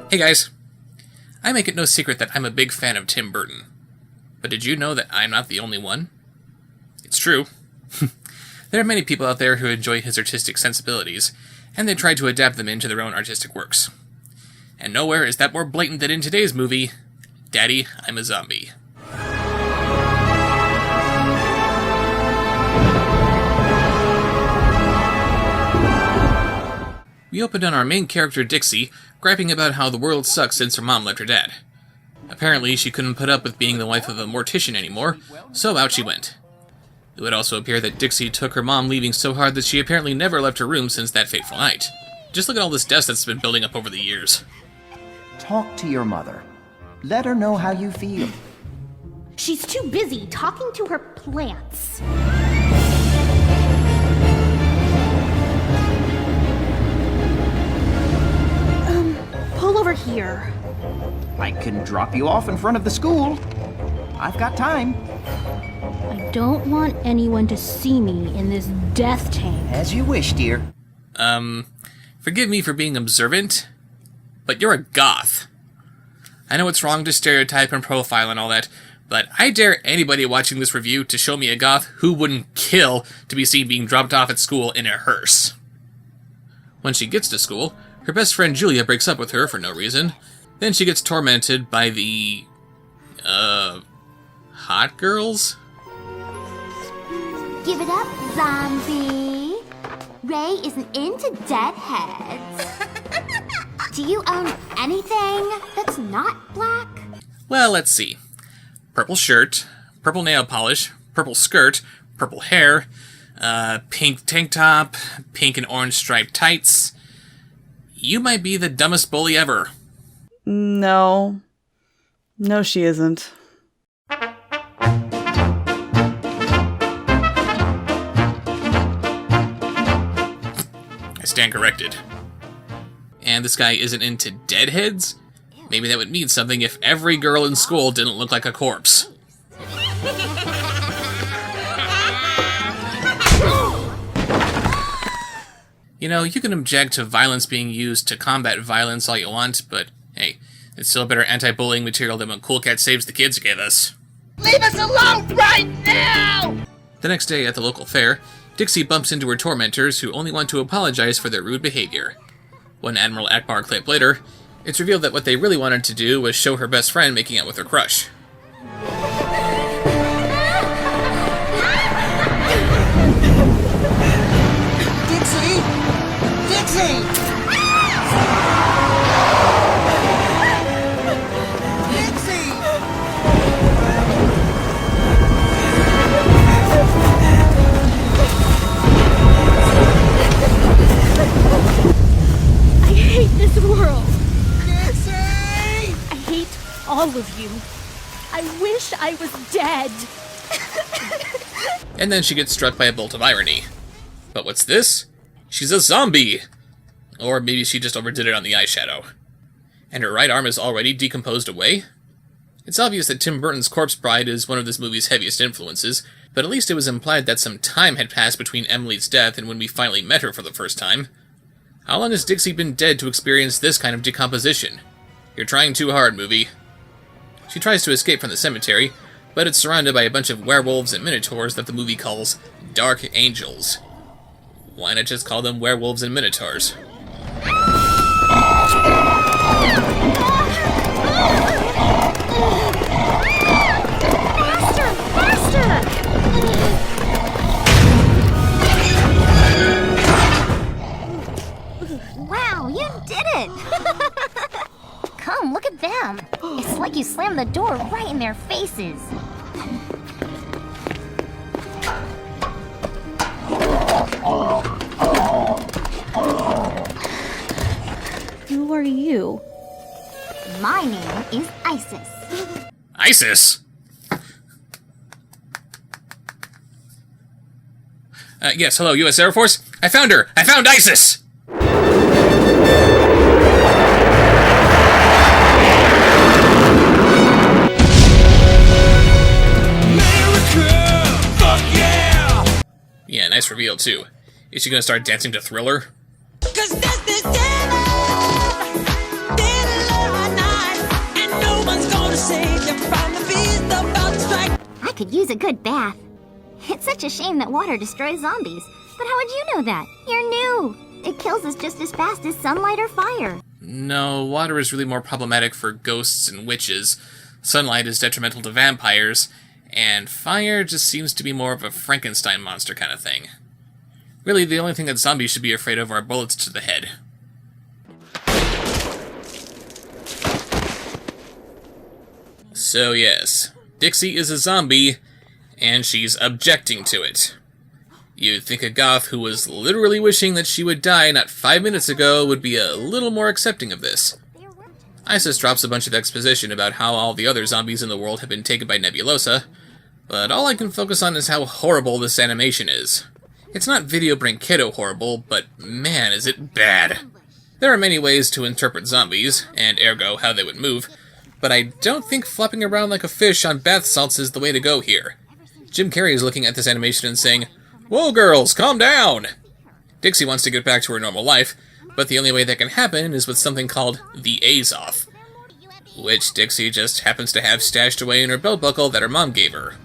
Hey guys, I make it no secret that I'm a big fan of Tim Burton. But did you know that I'm not the only one? It's true. There are many people out there who enjoy his artistic sensibilities, and they try to adapt them into their own artistic works. And nowhere is that more blatant than in today's movie, Daddy, I'm a Zombie. We opened on our main character, Dixie, griping about how the world sucks since her mom left her dad. Apparently, she couldn't put up with being the wife of a mortician anymore, so out she went. It would also appear that Dixie took her mom leaving so hard that she apparently never left her room since that fateful night. Just look at all this dust that's been building up over the years. Talk to your mother. Let her know how you feel. She's too busy talking to her plants. Pull over here. I can drop you off in front of the school. I've got time. I don't want anyone to see me in this death tank. As you wish, dear. Forgive me for being observant, but you're a goth. I know it's wrong to stereotype and profile and all that, but I dare anybody watching this review to show me a goth who wouldn't kill to be seen being dropped off at school in a hearse. When she gets to school, her best friend Julia breaks up with her for no reason. Then she gets tormented by the... hot girls? Give it up, zombie. Ray isn't into deadheads. Do you own anything that's not black? Well, let's see. Purple shirt, purple nail polish, purple skirt, purple hair, pink tank top, pink and orange striped tights. You might be the dumbest bully ever. No. No, she isn't. I stand corrected. And this guy isn't into deadheads? Maybe that would mean something if every girl in school didn't look like a corpse. You know, you can object to violence being used to combat violence all you want, but hey, it's still better anti-bullying material than when Cool Cat Saves the Kids gave us. Leave us alone right now! The next day at the local fair, Dixie bumps into her tormentors who only want to apologize for their rude behavior. One Admiral Akbar clip later, it's revealed that what they really wanted to do was show her best friend making out with her crush. All of you. I wish I was dead. And then she gets struck by a bolt of irony. But what's this? She's a zombie! Or maybe she just overdid it on the eyeshadow. And her right arm is already decomposed away? It's obvious that Tim Burton's corpse bride is one of this movie's heaviest influences, but at least it was implied that some time had passed between Emily's death and when we finally met her for the first time. How long has Dixie been dead to experience this kind of decomposition? You're trying too hard, movie. She tries to escape from the cemetery, but it's surrounded by a bunch of werewolves and minotaurs that the movie calls Dark Angels. Why not just call them werewolves and minotaurs? Wow, you did it! Come, look at them. It's like you slammed the door right in their faces. are you? My name is Isis. ISIS? Yes, hello, U.S. Air Force? I found her! I found ISIS! Yeah, nice reveal, too. Is she gonna start dancing to Thriller? I could use a good bath. It's such a shame that water destroys zombies. But how would you know that? You're new. It kills us just as fast as sunlight or fire. No, water is really more problematic for ghosts and witches. Sunlight is detrimental to vampires, and fire just seems to be more of a Frankenstein monster kind of thing. Really, the only thing that zombies should be afraid of are bullets to the head. So yes, Dixie is a zombie, and she's objecting to it. You'd think a goth who was literally wishing that she would die not 5 minutes ago would be a little more accepting of this. Isis drops a bunch of exposition about how all the other zombies in the world have been taken by Nebulosa, but all I can focus on is how horrible this animation is. It's not Video Branketo horrible, but man, is it bad. There are many ways to interpret zombies, and ergo how they would move, but I don't think flopping around like a fish on bath salts is the way to go here. Jim Carrey is looking at this animation and saying, "Whoa girls, calm down!" Dixie wants to get back to her normal life, but the only way that can happen is with something called the Azoth, which Dixie just happens to have stashed away in her belt buckle that her mom gave her.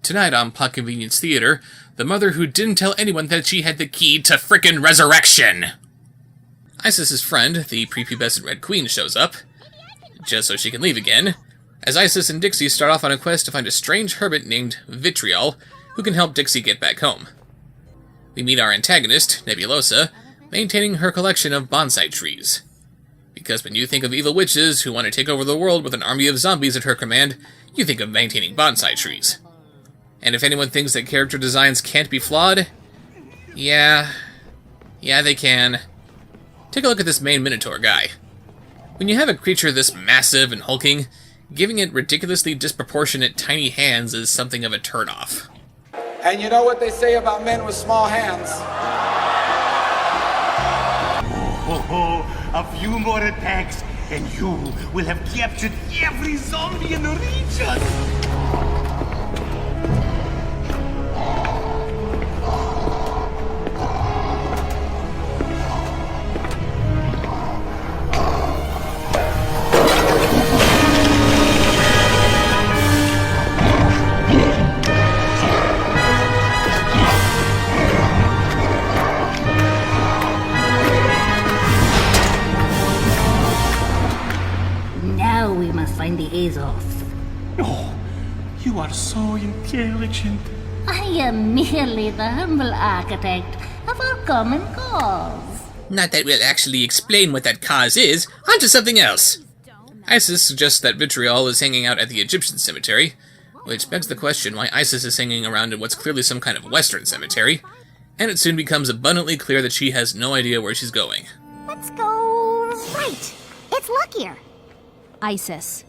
Tonight on Plot Convenience Theater, the mother who didn't tell anyone that she had the key to frickin' resurrection! Isis's friend, the prepubescent Red Queen, shows up, just so she can leave again, as Isis and Dixie start off on a quest to find a strange hermit named Vitriol, who can help Dixie get back home. We meet our antagonist, Nebulosa, maintaining her collection of bonsai trees. Because when you think of evil witches who want to take over the world with an army of zombies at her command, you think of maintaining bonsai trees. And if anyone thinks that character designs can't be flawed, yeah, they can. Take a look at this main Minotaur guy. When you have a creature this massive and hulking, giving it ridiculously disproportionate tiny hands is something of a turnoff. And you know what they say about men with small hands? Oh, a few more attacks, and you will have captured every zombie in the region! Now we must find the Azoth. Oh, you are so intelligent. I am merely the humble architect of our common cause. Not that we'll actually explain what that cause is, onto something else! Isis suggests that Vitriol is hanging out at the Egyptian cemetery, which begs the question why Isis is hanging around in what's clearly some kind of Western cemetery, and it soon becomes abundantly clear that she has no idea where she's going. Let's go right. It's luckier. Isis,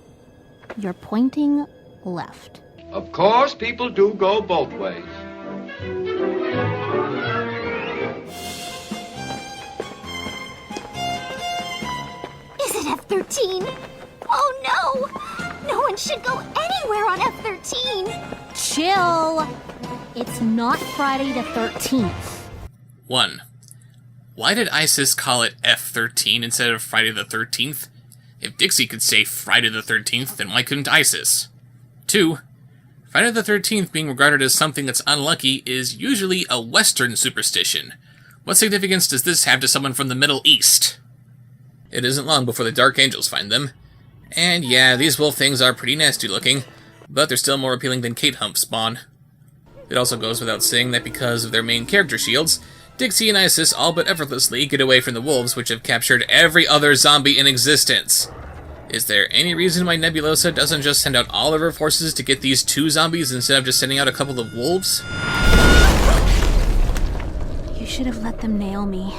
you're pointing left. Of course, people do go both ways. Is it F-13? Oh no! No one should go anywhere on F-13! Chill! It's not Friday the 13th. 1. Why did Isis call it F-13 instead of Friday the 13th? If Dixie could say Friday the 13th, then why couldn't Isis? 2. Friday the 13th being regarded as something that's unlucky is usually a Western superstition. What significance does this have to someone from the Middle East? It isn't long before the Dark Angels find them. And yeah, these wolf things are pretty nasty looking, but they're still more appealing than Kate Hump spawn. It also goes without saying that because of their main character shields, Dixie and Isis all but effortlessly get away from the wolves which have captured every other zombie in existence. Is there any reason why Nebulosa doesn't just send out all of her forces to get these 2 zombies instead of just sending out a couple of wolves? You should have let them nail me.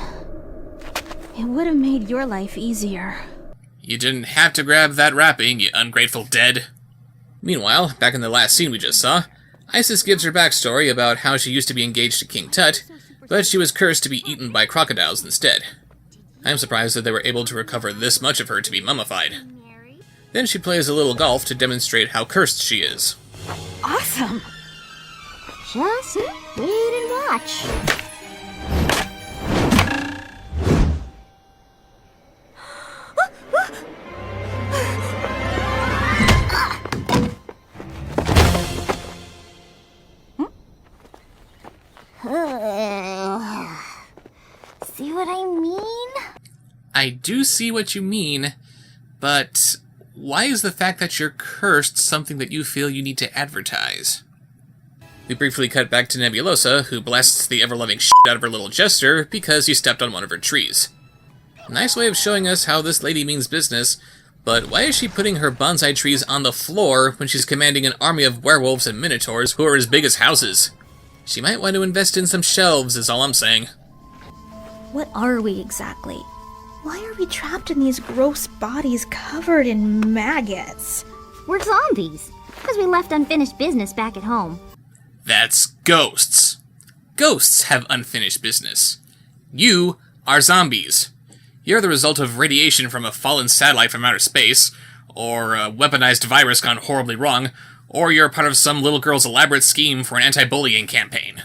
It would have made your life easier. You didn't have to grab that wrapping, you ungrateful dead. Meanwhile, back in the last scene we just saw, Isis gives her backstory about how she used to be engaged to King Tut, but she was cursed to be eaten by crocodiles instead. I am surprised that they were able to recover this much of her to be mummified. Then she plays a little golf to demonstrate how cursed she is. Awesome! Just wait and watch. See what I mean? I do see what you mean, but why is the fact that you're cursed something that you feel you need to advertise? We briefly cut back to Nebulosa, who blasts the ever-loving shit out of her little jester because he stepped on one of her trees. Nice way of showing us how this lady means business, but why is she putting her bonsai trees on the floor when she's commanding an army of werewolves and minotaurs who are as big as houses? She might want to invest in some shelves, is all I'm saying. What are we exactly? Why are we trapped in these gross bodies covered in maggots? We're zombies, because we left unfinished business back at home. That's ghosts. Ghosts have unfinished business. You are zombies. You're the result of radiation from a fallen satellite from outer space, or a weaponized virus gone horribly wrong, or you're part of some little girl's elaborate scheme for an anti-bullying campaign.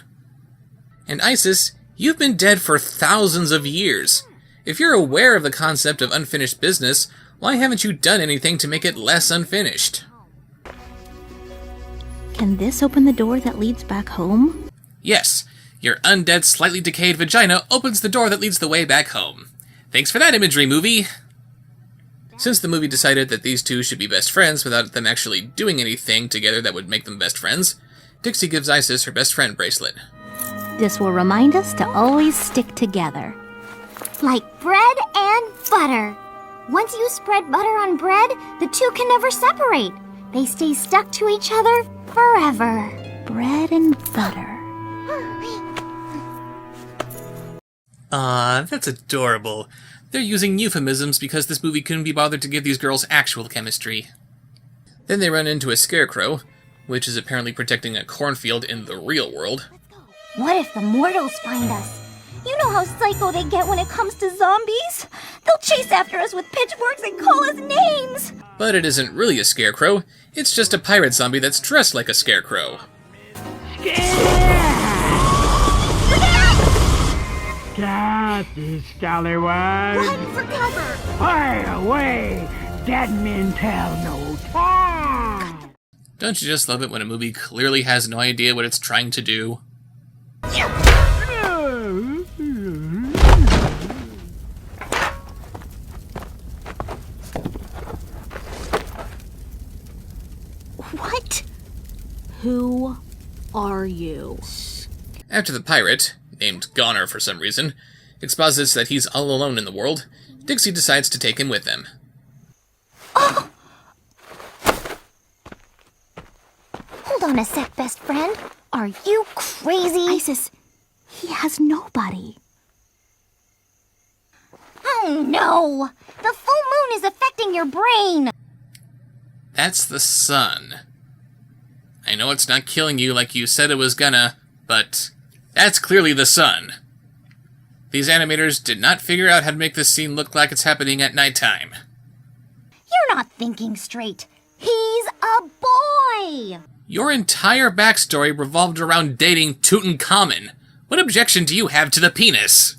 And Isis, you've been dead for thousands of years. If you're aware of the concept of unfinished business, why haven't you done anything to make it less unfinished? Can this open the door that leads back home? Yes, your undead, slightly decayed vagina opens the door that leads the way back home. Thanks for that imagery, movie! Since the movie decided that these two should be best friends without them actually doing anything together that would make them best friends, Dixie gives Isis her best friend bracelet. This will remind us to always stick together. Like bread and butter. Once you spread butter on bread, the two can never separate. They stay stuck to each other forever. Bread and butter. Aw, that's adorable. They're using euphemisms because this movie couldn't be bothered to give these girls actual chemistry. Then they run into a scarecrow, which is apparently protecting a cornfield in the real world. What if the mortals find us? You know how psycho they get when it comes to zombies? They'll chase after us with pitchforks and call us names! But it isn't really a scarecrow, it's just a pirate zombie that's dressed like a scarecrow. Got this, scallywag. Run for cover! Fire away! Dead men tell no tale! Don't you just love it when a movie clearly has no idea what it's trying to do? What? Who are you? After the pirate, named Goner for some reason, exposits that he's all alone in the world, Dixie decides to take him with them. Oh! Hold on a sec, best friend. Are you crazy? Isis, he has nobody. Oh no! The full moon is affecting your brain! That's the sun. I know it's not killing you like you said it was gonna, but that's clearly the sun. These animators did not figure out how to make this scene look like it's happening at nighttime. You're not thinking straight. He's a boy! Your entire backstory revolved around dating Tutankhamun. What objection do you have to the penis?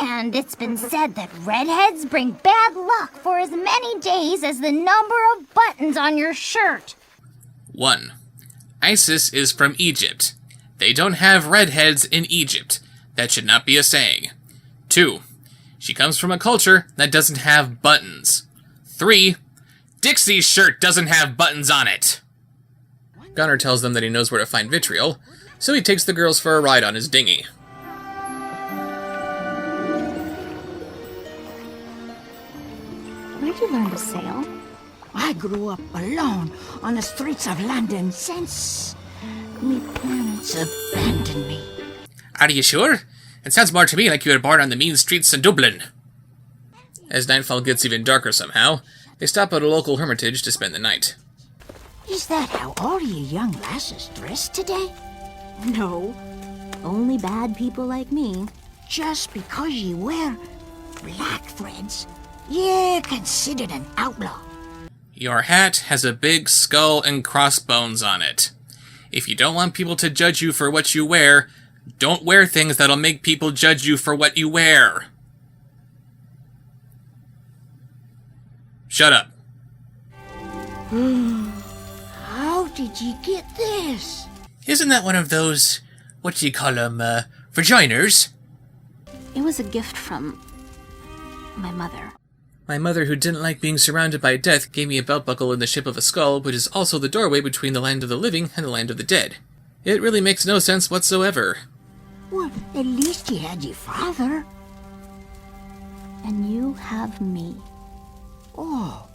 And it's been said that redheads bring bad luck for as many days as the number of buttons on your shirt. 1. Isis is from Egypt. They don't have redheads in Egypt. That should not be a saying. 2. She comes from a culture that doesn't have buttons. 3. Dixie's shirt doesn't have buttons on it. Goner tells them that he knows where to find vitriol, so he takes the girls for a ride on his dinghy. Where'd you learn to sail? I grew up alone on the streets of London since me parents abandoned me. Are you sure? It sounds more to me like you were born on the mean streets in Dublin. As nightfall gets even darker somehow, they stop at a local hermitage to spend the night. Is that how all you young lasses dress today? No, only bad people like me. Just because you wear black threads, you're considered an outlaw. Your hat has a big skull and crossbones on it. If you don't want people to judge you for what you wear, don't wear things that'll make people judge you for what you wear. Shut up. How did you get this? Isn't that one of those, what do you call them, vaginers? It was a gift from my mother. My mother, who didn't like being surrounded by death, gave me a belt buckle in the shape of a skull, which is also the doorway between the land of the living and the land of the dead. It really makes no sense whatsoever. Well, at least you had your father. And you have me. Oh,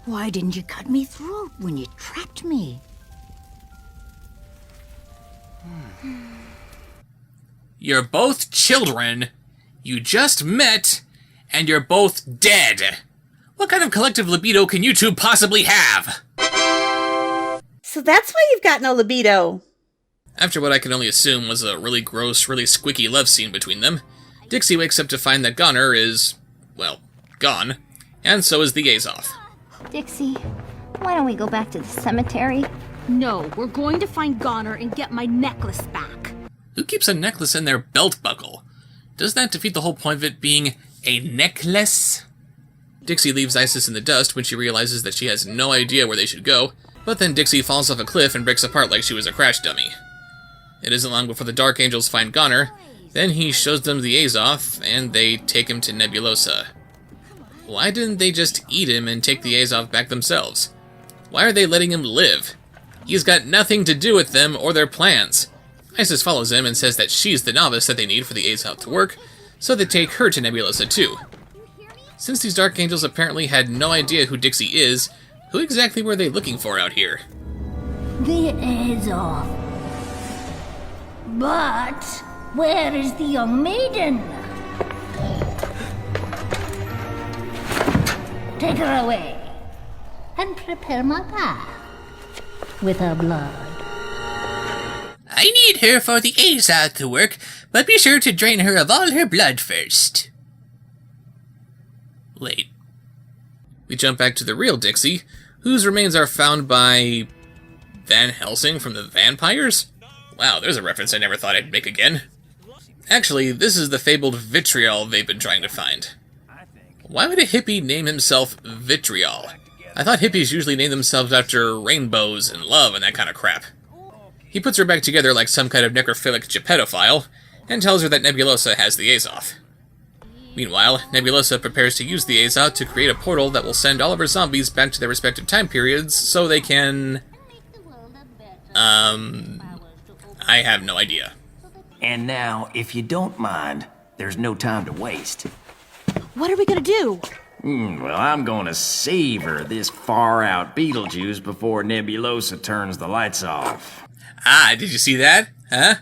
why didn't you cut me throat when you trapped me? You're both children, you just met, and you're both dead. What kind of collective libido can you two possibly have? So that's why you've got no libido. After what I can only assume was a really gross, really squicky love scene between them, Dixie wakes up to find that Goner is, well, gone, and so is the Azoth. Dixie, why don't we go back to the cemetery? No, we're going to find Goner and get my necklace back. Who keeps a necklace in their belt buckle? Doesn't that defeat the whole point of it being a necklace? Dixie leaves Isis in the dust when she realizes that she has no idea where they should go, but then Dixie falls off a cliff and breaks apart like she was a crash dummy. It isn't long before the Dark Angels find Goner, then he shows them the Azoth, and they take him to Nebulosa. Why didn't they just eat him and take the Azoth back themselves? Why are they letting him live? He's got nothing to do with them or their plans. Isis follows him and says that she's the novice that they need for the Azoth to work, so they take her to Nebulosa too. Since these Dark Angels apparently had no idea who Dixie is, who exactly were they looking for out here? The Azoth. But where is the young maiden? Take her away and prepare my path with her blood. I need her for the Azoth to work, but be sure to drain her of all her blood first. Wait. We jump back to the real Dixie, whose remains are found by Van Helsing from the Vampires? Wow, there's a reference I never thought I'd make again. Actually, this is the fabled Vitriol they've been trying to find. Why would a hippie name himself Vitriol? I thought hippies usually name themselves after rainbows and love and that kind of crap. He puts her back together like some kind of necrophilic pedophile, and tells her that Nebulosa has the Azoth. Meanwhile, Nebulosa prepares to use the Azoth to create a portal that will send all of her zombies back to their respective time periods so they can... I have no idea. And now, if you don't mind, there's no time to waste. What are we gonna do? Well, I'm gonna savor this far-out Beetlejuice before Nebulosa turns the lights off. Ah, did you see that? Huh?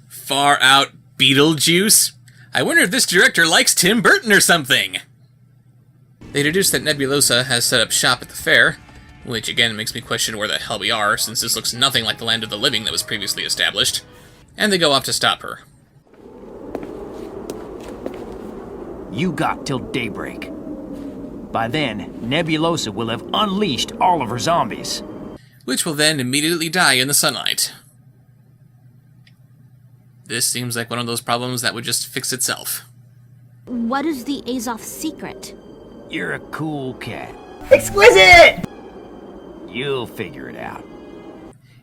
Far out Beetlejuice? I wonder if this director likes Tim Burton or something! They deduce that Nebulosa has set up shop at the fair, which again makes me question where the hell we are, since this looks nothing like the land of the living that was previously established, and they go off to stop her. You got till daybreak. By then, Nebulosa will have unleashed all of her zombies. Which will then immediately die in the sunlight. This seems like one of those problems that would just fix itself. What is the Azoth's secret? You're a cool cat. Exquisite! You'll figure it out.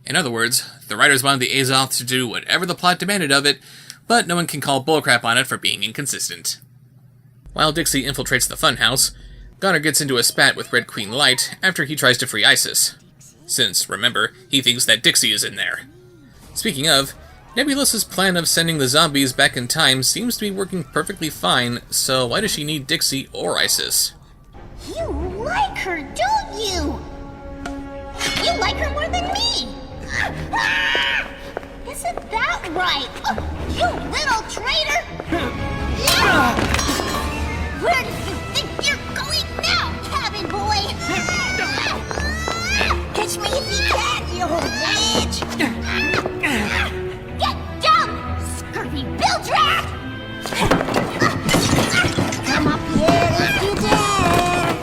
In other words, the writers wanted the Azoth to do whatever the plot demanded of it, but no one can call bullcrap on it for being inconsistent. While Dixie infiltrates the funhouse, Goner gets into a spat with Red Queen Light after he tries to free Isis. Since, remember, he thinks that Dixie is in there. Speaking of, Nebulosa's plan of sending the zombies back in time seems to be working perfectly fine, so why does she need Dixie or Isis? You like her, don't you? You like her more than me! Isn't that right? Oh, you little traitor! Where do you think you're going now, cabin boy? Catch me if you can, you old witch! Get down, scurvy bilgerat! Come up here if you dare!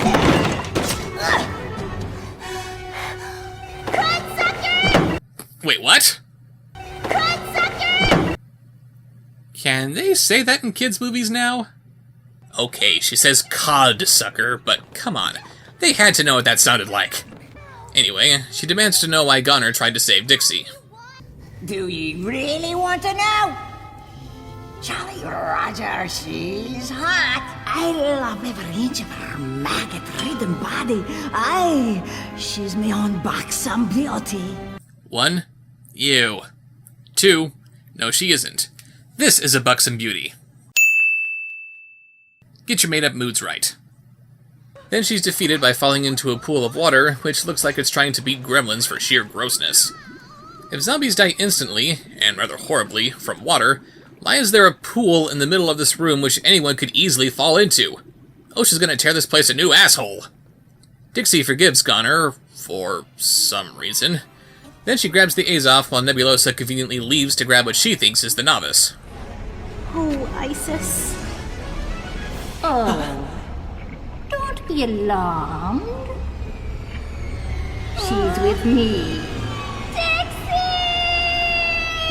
Codsucker! Wait, what? Codsucker! Can they say that in kids' movies now? Okay, she says cod sucker, but come on. They had to know what that sounded like. Anyway, she demands to know why Gunner tried to save Dixie. Do you really want to know? Jolly Roger, she's hot. I love every inch of her maggot-ridden body. Aye, she's me own buxom beauty. 1. Ew. 2. No, she isn't. This is a buxom beauty. Get your made-up moods right. Then she's defeated by falling into a pool of water, which looks like it's trying to beat gremlins for sheer grossness. If zombies die instantly, and rather horribly, from water, why is there a pool in the middle of this room which anyone could easily fall into? OSHA's gonna tear this place a new asshole! Dixie forgives Gunner, for some reason. Then she grabs the A's off while Nebulosa conveniently leaves to grab what she thinks is the novice. Oh, Isis. Oh, don't be alarmed. She's with me. Dixie!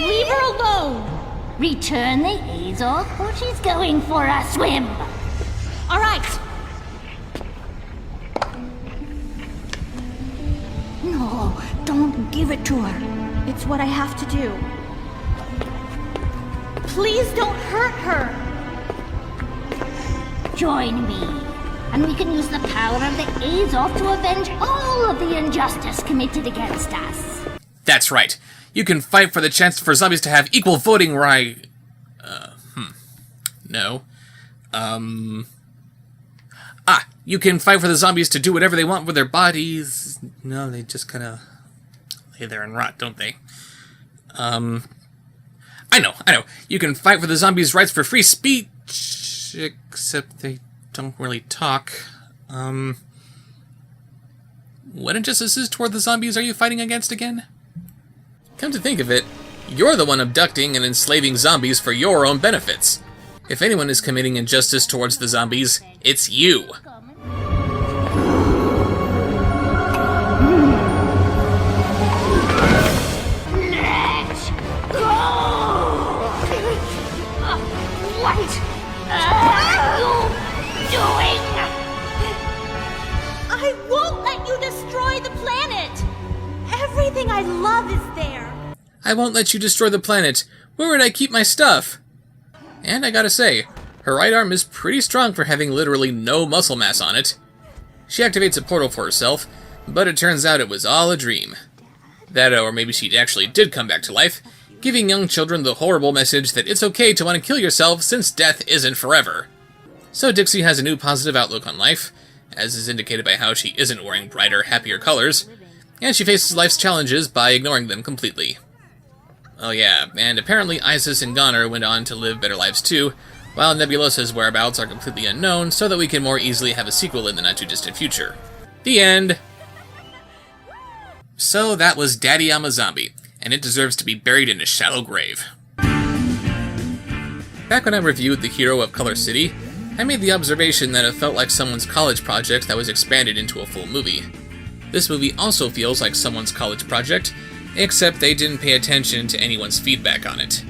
Leave her alone! Return the Azor, or she's going for a swim. All right. No, don't give it to her. It's what I have to do. Please don't hurt her. Join me, and we can use the power of the Azor to avenge all of the injustice committed against us. That's right. You can fight for the chance for zombies to have equal voting right. No. You can fight for the zombies to do whatever they want with their bodies. No, they just kind of lay there and rot, don't they? I know. You can fight for the zombies' rights for free speech, except they don't really talk. What injustices toward the zombies are you fighting against again? Come to think of it, you're the one abducting and enslaving zombies for your own benefits. If anyone is committing injustice towards the zombies, it's you. Let's go! What are you doing? I won't let you destroy the planet. Everything I love is there. I won't let you destroy the planet. Where would I keep my stuff? And I gotta say, her right arm is pretty strong for having literally no muscle mass on it. She activates a portal for herself, but it turns out it was all a dream. That, or maybe she actually did come back to life, giving young children the horrible message that it's okay to want to kill yourself since death isn't forever. So Dixie has a new positive outlook on life, as is indicated by how she isn't wearing brighter, happier colors, and she faces life's challenges by ignoring them completely. Oh yeah, and apparently Isis and Gunner went on to live better lives too, while Nebulosa's whereabouts are completely unknown so that we can more easily have a sequel in the not-too-distant future. The end! So that was Daddy, I'm a Zombie, and it deserves to be buried in a shallow grave. Back when I reviewed The Hero of Color City, I made the observation that it felt like someone's college project that was expanded into a full movie. This movie also feels like someone's college project, except they didn't pay attention to anyone's feedback on it.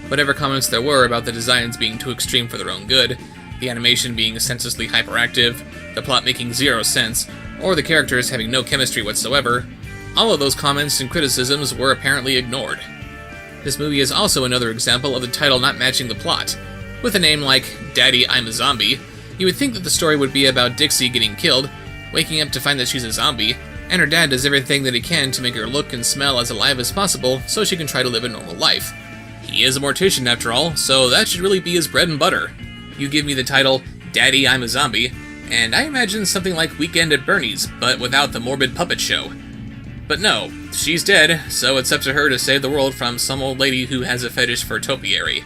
Whatever comments there were about the designs being too extreme for their own good, the animation being senselessly hyperactive, the plot making zero sense, or the characters having no chemistry whatsoever, all of those comments and criticisms were apparently ignored. This movie is also another example of the title not matching the plot. With a name like Daddy, I'm a Zombie, you would think that the story would be about Dixie getting killed, waking up to find that she's a zombie, and her dad does everything that he can to make her look and smell as alive as possible so she can try to live a normal life. He is a mortician after all, so that should really be his bread and butter. You give me the title, Daddy, I'm a Zombie, and I imagine something like Weekend at Bernie's, but without the morbid puppet show. But no, she's dead, so it's up to her to save the world from some old lady who has a fetish for topiary.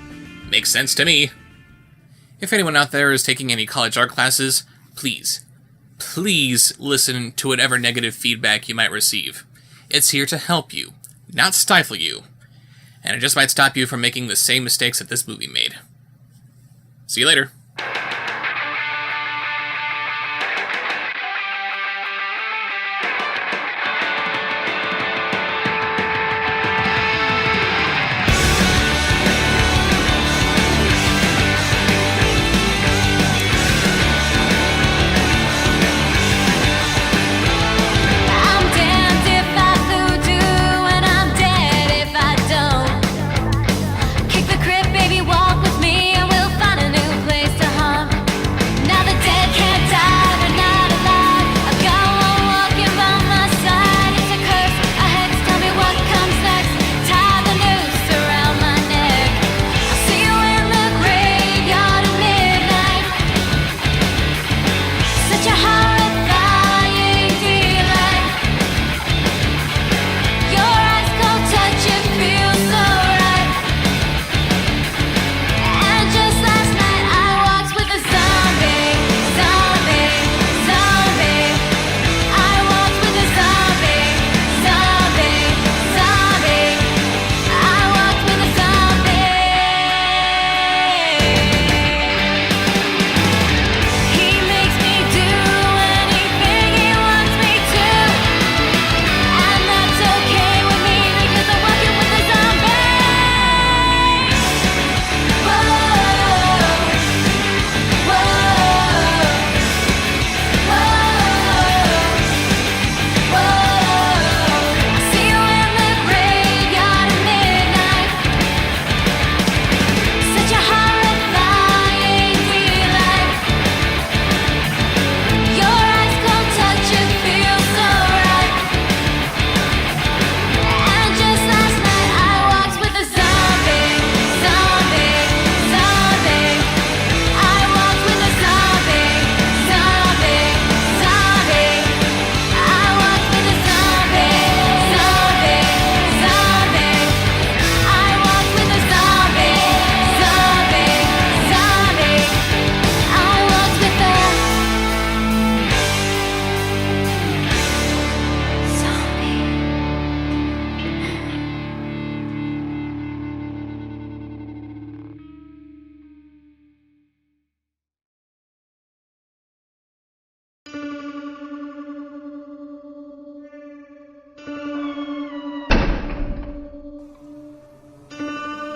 Makes sense to me. If anyone out there is taking any college art classes, please listen to whatever negative feedback you might receive. It's here to help you, not stifle you. And it just might stop you from making the same mistakes that this movie made. See you later.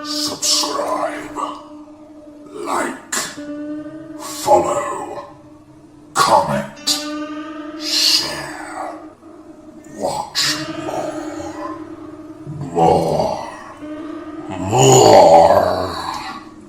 Subscribe, like, follow, comment, share, watch more.